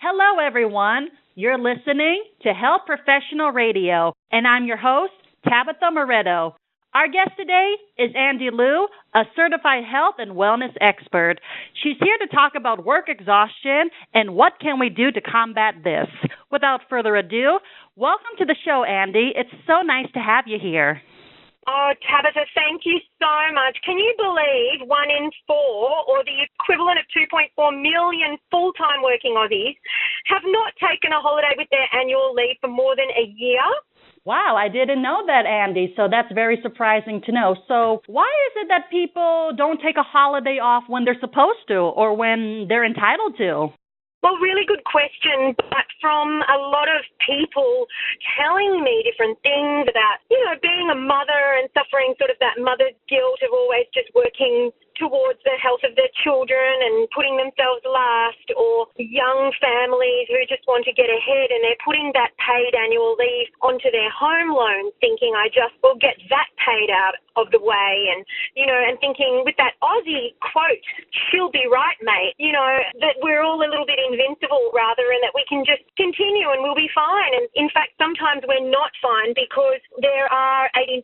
Hello, everyone. You're listening to Health Professional Radio, and I'm your host, Tabetha Moreto. Our guest today is Andi Lew, a certified health and wellness expert. She's here to talk about work exhaustion and what can we do to combat this. Without further ado, welcome to the show, Andi. It's so nice to have you here. Oh, Tabetha, thank you so much. Can you believe 1 in 4, or the equivalent of 2.4 million full-time working Aussies, have not taken a holiday with their annual leave for more than a year? Wow, I didn't know that, Andi, so that's very surprising to know. So why is it that people don't take a holiday off when they're supposed to or when they're entitled to? Well, really good question, but from a lot of people telling me different things about, being a mother and suffering sort of that mother's guilt of always just working towards the health of their children and putting themselves last, or young families who just want to get ahead and they're putting that paid annual leave onto their home loans, thinking I just will get that paid out of the way, and thinking with that Aussie quote, she'll be right, mate, that we're all a little bit invincible rather, and that we can just continue and we'll be fine. And in fact, sometimes we're not fine because there are 86%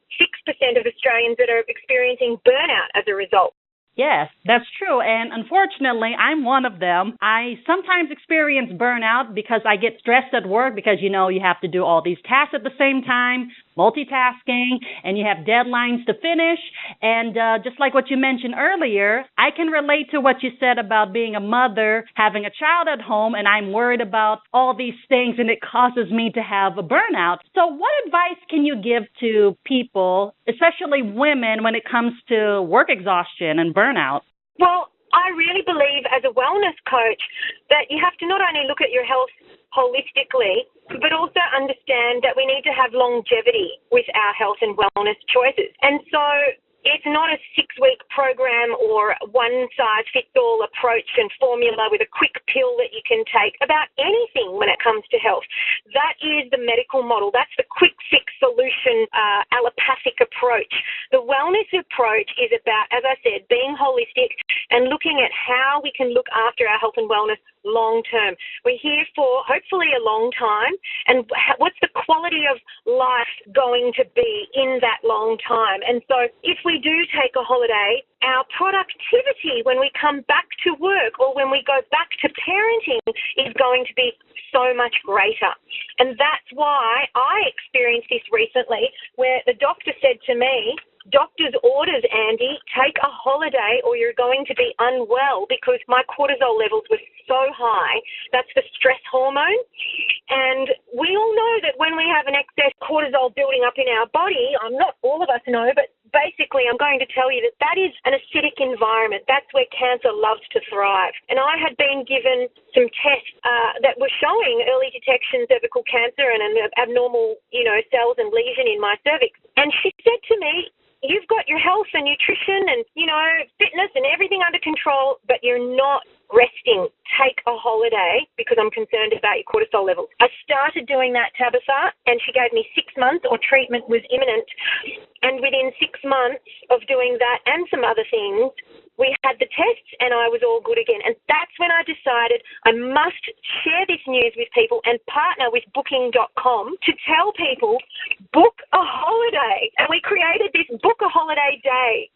of Australians that are experiencing burnout as a result. Yes, that's true. And unfortunately, I'm one of them. I sometimes experience burnout because I get stressed at work because, you have to do all these tasks at the same time, multitasking, and you have deadlines to finish. And just like what you mentioned earlier, I can relate to what you said about being a mother, having a child at home, and I'm worried about all these things, and it causes me to have a burnout. So what advice can you give to people, especially women, when it comes to work exhaustion and burnout? Well, I really believe as a wellness coach that you have to not only look at your health holistically, but also understand that we need to have longevity with our health and wellness choices. And so it's not a 6-week program or one-size-fits-all approach and formula with a quick pill that you can take about anything when it comes to health. That is the medical model. That's the quick fix solution, allopathic approach. The wellness approach is about, as I said, being holistic and looking at how we can look after our health and wellness long term. We're here for hopefully a long time, and what's the quality of life going to be in that long time? And so if we do take a holiday, our productivity when we come back to work or when we go back to parenting is going to be so much greater. And that's why I experienced this recently, where the doctor said to me, doctor's orders, Andi, take a holiday or you're going to be unwell, because my cortisol levels were so high. That's the stress hormone. And we all know that when we have an excess cortisol building up in our body, not all of us know, but basically I'm going to tell you that that is an acidic environment. That's where cancer loves to thrive. And I had been given some tests that were showing early detection cervical cancer and an abnormal, cells and lesion in my cervix. And she said to me, you've got your health and nutrition and, fitness and everything under control, but you're not resting. Take a holiday because I'm concerned about your cortisol levels. I started doing that, Tabetha, and she gave me 6 months, or treatment was imminent. And within 6 months of doing that and some other things, we had the tests and I was all good again. And that's when I decided I must share this news with people and partner with booking.com to tell people, book a holiday. And we created this Book a Holiday Day.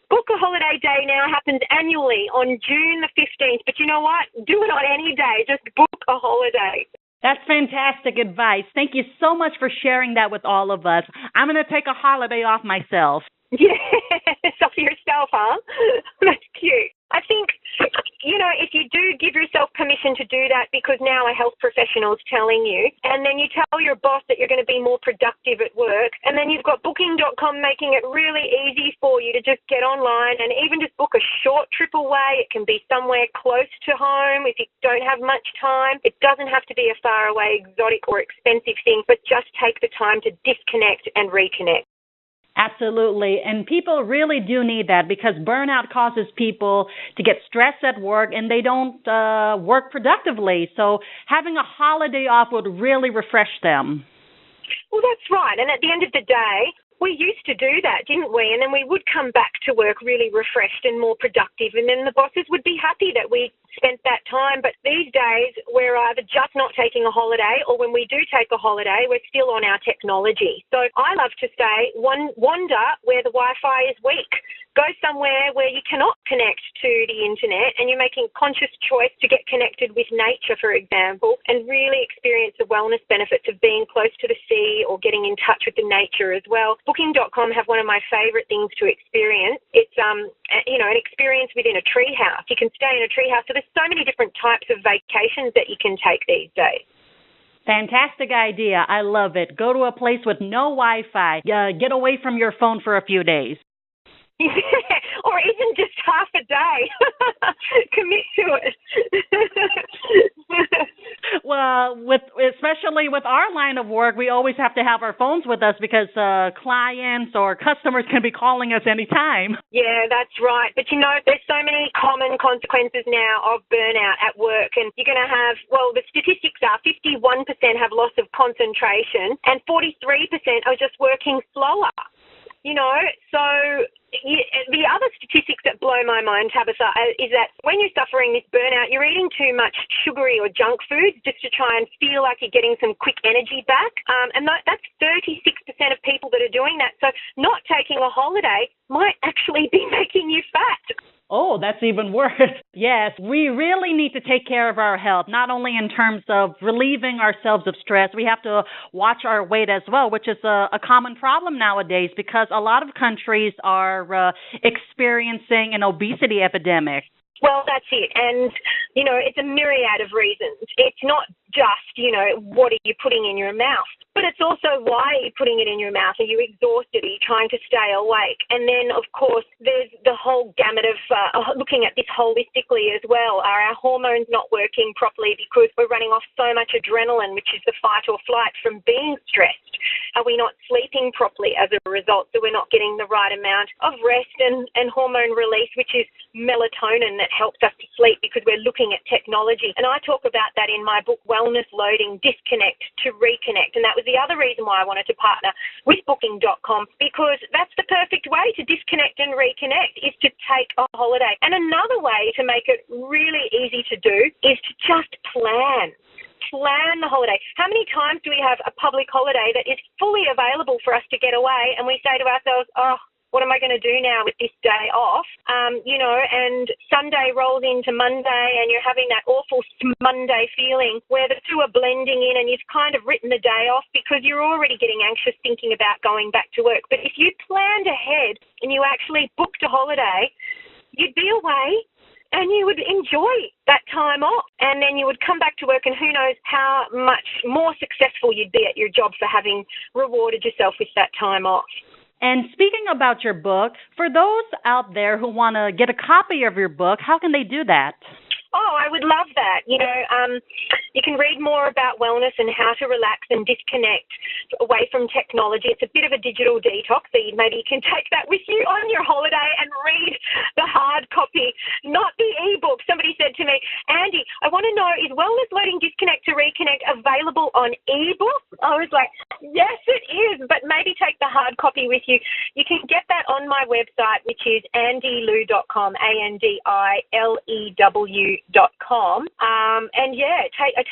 Book a Holiday Day now happens annually on June the 15th. But you know what? Do it on any day. Just book a holiday. That's fantastic advice. Thank you so much for sharing that with all of us. I'm going to take a holiday off myself. Yes, off yourself, huh? That's cute. I think, if you do give yourself permission to do that because now a health professional is telling you, and then you tell your boss that you're going to be more productive at work, and then you've got booking.com making it really easy for you to just get online and even just book a short trip away. It can be somewhere close to home if you don't have much time. It doesn't have to be a far away, exotic or expensive thing, but just take the time to disconnect and reconnect. Absolutely. And people really do need that because burnout causes people to get stressed at work and they don't work productively. So having a holiday off would really refresh them. Well, that's right. And at the end of the day, we used to do that, didn't we? And then we would come back to work really refreshed and more productive. And then the bosses would be happy that we spent that time. But these days, we're either just not taking a holiday, or when we do take a holiday, we're still on our technology. So I love to say, wander where the Wi-Fi is weak. Go somewhere where you cannot connect to the internet, and you're making a conscious choice to get connected with nature, for example, and really experience the wellness benefits of being close to the sea or getting in touch with the nature as well. Booking.com have one of my favourite things to experience. It's an experience within a treehouse. You can stay in a treehouse. So there's so many different types of vacations that you can take these days. Fantastic idea. I love it. Go to a place with no Wi-Fi. Get away from your phone for a few days. Or even just half a day. Commit to it. Well, especially with our line of work, we always have to have our phones with us because clients or customers can be calling us anytime. Yeah, that's right. But there's so many common consequences now of burnout at work, and you're going to have, the statistics are 51% have loss of concentration and 43% are just working slower. So the other statistics that blow my mind, Tabetha, is that when you're suffering this burnout, you're eating too much sugary or junk foods just to try and feel like you're getting some quick energy back. And that's 36% of people that are doing that. So not taking a holiday might actually be making you fat. Oh, that's even worse. Yes, we really need to take care of our health, not only in terms of relieving ourselves of stress. We have to watch our weight as well, which is a common problem nowadays because a lot of countries are experiencing an obesity epidemic. Well, that's it. And, it's a myriad of reasons. It's not just, what are you putting in your mouth? But it's also why are you putting it in your mouth? Are you exhausted? Are you trying to stay awake? And then, of course, there's the whole gamut of looking at this holistically as well. Are our hormones not working properly because we're running off so much adrenaline, which is the fight or flight from being stressed? Are we not sleeping properly as a result, so we're not getting the right amount of rest and hormone release, which is melatonin that helps us to sleep because we're looking at technology. And I talk about that in my book, Wellness Loading, Disconnect to Reconnect. And that was the other reason why I wanted to partner with Booking.com, because that's the perfect way to disconnect and reconnect, is to take a holiday. And another way to make it really easy to do is to just plan the holiday. How many times do we have a public holiday that is fully available for us to get away, and we say to ourselves, what am I going to do now with this day off? And Sunday rolls into Monday and you're having that awful Monday feeling where the two are blending in and you've kind of written the day off because you're already getting anxious thinking about going back to work. But if you planned ahead and you actually booked a holiday, you'd be away and you would enjoy that time off, and then you would come back to work, and who knows how much more successful you'd be at your job for having rewarded yourself with that time off. And speaking about your book, for those out there who want to get a copy of your book, how can they do that? Oh, I would love that. You can read more about wellness and how to relax and disconnect away from technology. It's a bit of a digital detox, so maybe you can take that with you on your holiday and read the hard copy, not the ebook. Somebody said to me, Andi, I want to know, is Wellness Loading Disconnect to Reconnect available on ebook? I was like, yes, it is, but maybe take the hard copy with you. You can get that on my website, which is andilew.com, ANDILEW.com.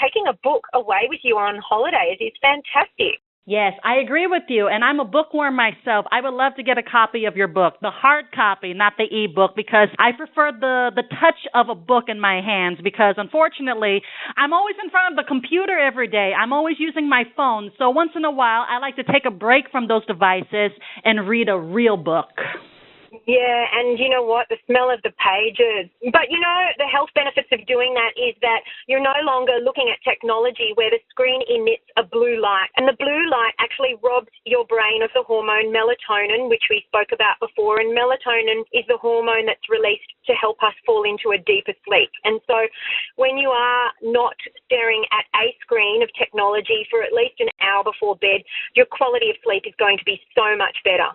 Taking a book away with you on holidays is fantastic. Yes, I agree with you, and I'm a bookworm myself. I would love to get a copy of your book, the hard copy, not the ebook, because I prefer the touch of a book in my hands because, unfortunately, I'm always in front of the computer every day. I'm always using my phone, so once in a while, I like to take a break from those devices and read a real book. Yeah, and you know what? The smell of the pages. But, the health benefits of doing that is that you're no longer looking at technology where the screen emits a blue light. And the blue light actually robs your brain of the hormone melatonin, which we spoke about before. And melatonin is the hormone that's released to help us fall into a deeper sleep. And so when you are not staring at a screen of technology for at least an hour before bed, your quality of sleep is going to be so much better.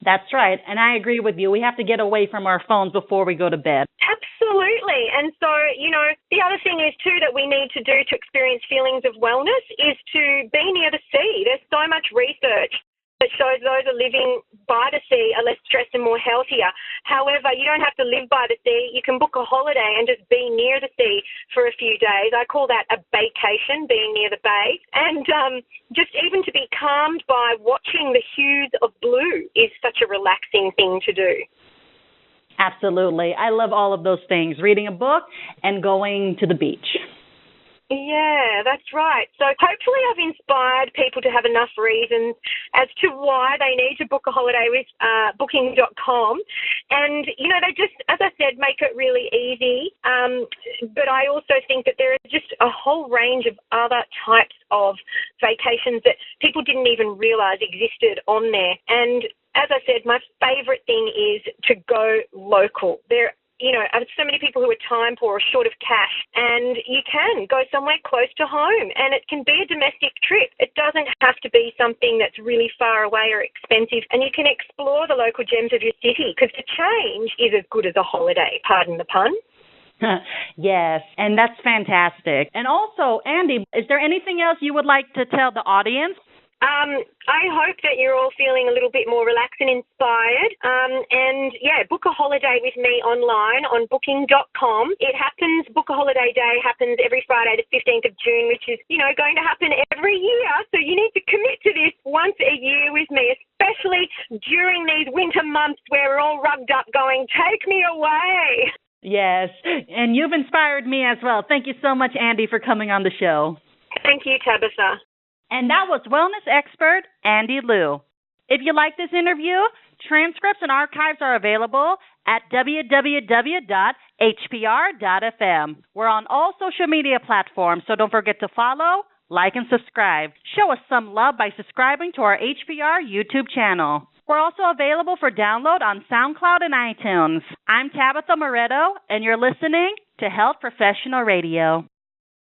That's right, and I agree with you. We have to get away from our phones before we go to bed. Absolutely. And so, the other thing is too that we need to do to experience feelings of wellness is to be near the sea. There's so much research that shows those are living by the sea are less stressed and more healthier. However, you don't have to live by the sea. You can book a holiday and just be near the sea for a few days. I call that a vacation, being near the bay. And just even to be calmed by watching the hues of blue is such a relaxing thing to do. Absolutely. I love all of those things, reading a book and going to the beach. Yeah, that's right. So hopefully I've inspired people to have enough reasons as to why they need to book a holiday with booking.com. And, you know, they just, as I said, make it really easy. But I also think that there are just a whole range of other types of vacations that people didn't even realise existed on there. And as I said, my favourite thing is to go local. You know, so many people who are time poor or short of cash, and you can go somewhere close to home, and it can be a domestic trip. It doesn't have to be something that's really far away or expensive, and you can explore the local gems of your city, because the change is as good as a holiday, pardon the pun. Yes, and that's fantastic. And also, Andi, is there anything else you would like to tell the audience? I hope that you're all feeling a little bit more relaxed and inspired. And yeah, book a holiday with me online on booking.com. It happens, Book a Holiday Day happens every Friday, the 15th of June, which is, you know, going to happen every year. So you need to commit to this once a year with me, especially during these winter months where we're all rugged up going, take me away. Yes, and you've inspired me as well. Thank you so much, Andi, for coming on the show. Thank you, Tabetha. And that was wellness expert Andi Lew. If you like this interview, transcripts and archives are available at www.hpr.fm. We're on all social media platforms, so don't forget to follow, like, and subscribe. Show us some love by subscribing to our HPR YouTube channel. We're also available for download on SoundCloud and iTunes. I'm Tabetha Moreto, and you're listening to Health Professional Radio.